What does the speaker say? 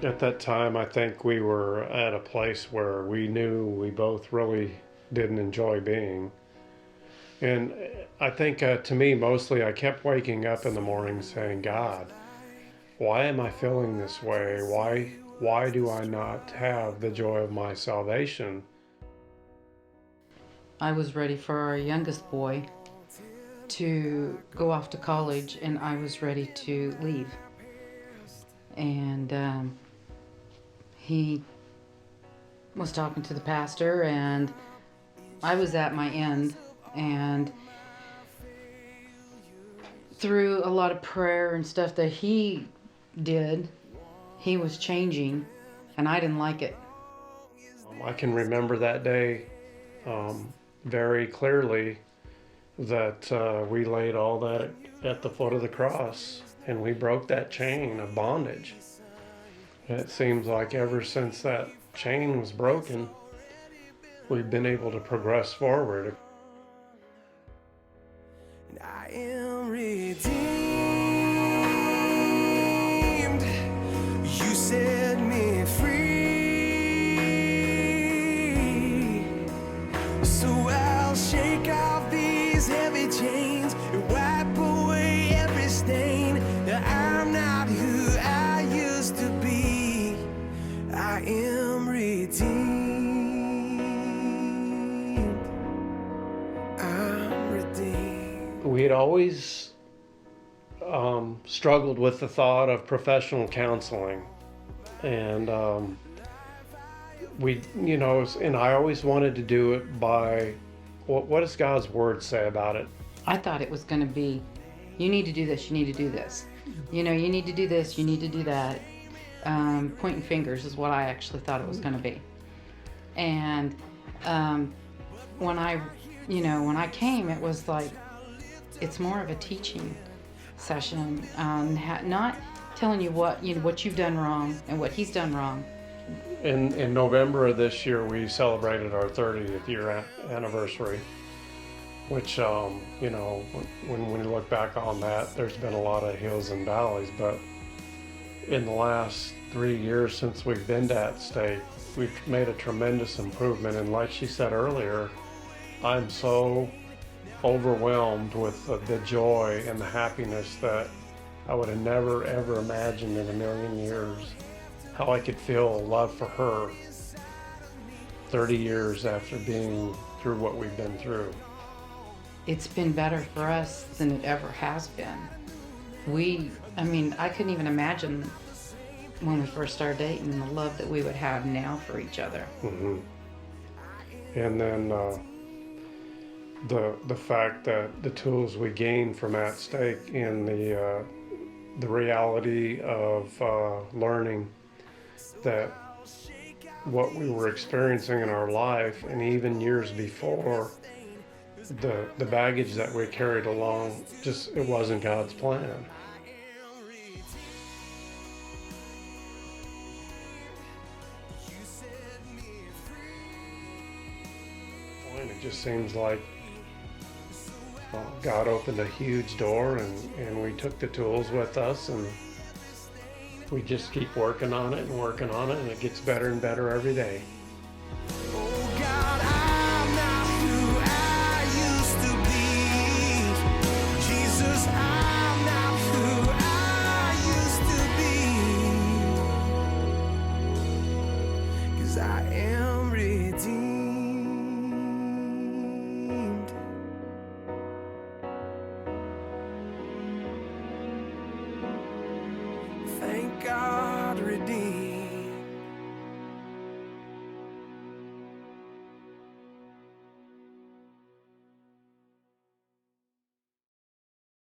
At that time, I think we were at a place where we knew we both really didn't enjoy being. And I think to me, mostly, I kept waking up in the morning saying, God, why am I feeling this way? Why do I not have the joy of my salvation? I was ready for our youngest boy to go off to college, and I was ready to leave. And he was talking to the pastor, and I was at my end. And through a lot of prayer and stuff that he did, he was changing, and I didn't like it. I can remember that day very clearly that we laid all that at the foot of the cross and we broke that chain of bondage. And it seems like ever since that chain was broken, we've been able to progress forward. And I am redeemed. You set me free. So I'll shake off these heavy chains and wipe away every stain. I'm not who I used to be. I am redeemed. I'm redeemed. We had always struggled with the thought of professional counseling. And and I always wanted to do it by what does God's word say about it? I thought it was going to be, you need to do this, you need to do this. You need to do this, you need to do that. Pointing fingers is what I actually thought it was going to be. And when I came, it was like, it's more of a teaching session, not telling you what you've done wrong and what he's done wrong. In November of this year, we celebrated our 30th year anniversary, which, when we look back on that, there's been a lot of hills and valleys. But in the last 3 years since we've been to that state, we've made a tremendous improvement. And like she said earlier, I'm so overwhelmed with the joy and the happiness that I would have never, ever imagined in a million years. How I could feel love for her 30 years after being through what we've been through. It's been better for us than it ever has been. I couldn't even imagine when we first started dating the love that we would have now for each other. Mm-hmm. And then the fact that the tools we gained from at stake in the reality of learning that what we were experiencing in our life, and even years before, the baggage that we carried along, it wasn't God's plan. And it just seems like God opened a huge door, and we took the tools with us, and we just keep working on it, and it gets better and better every day. Oh God, I'm not who I used to be. Jesus, I'm not who I used to be. 'Cause I am redeemed.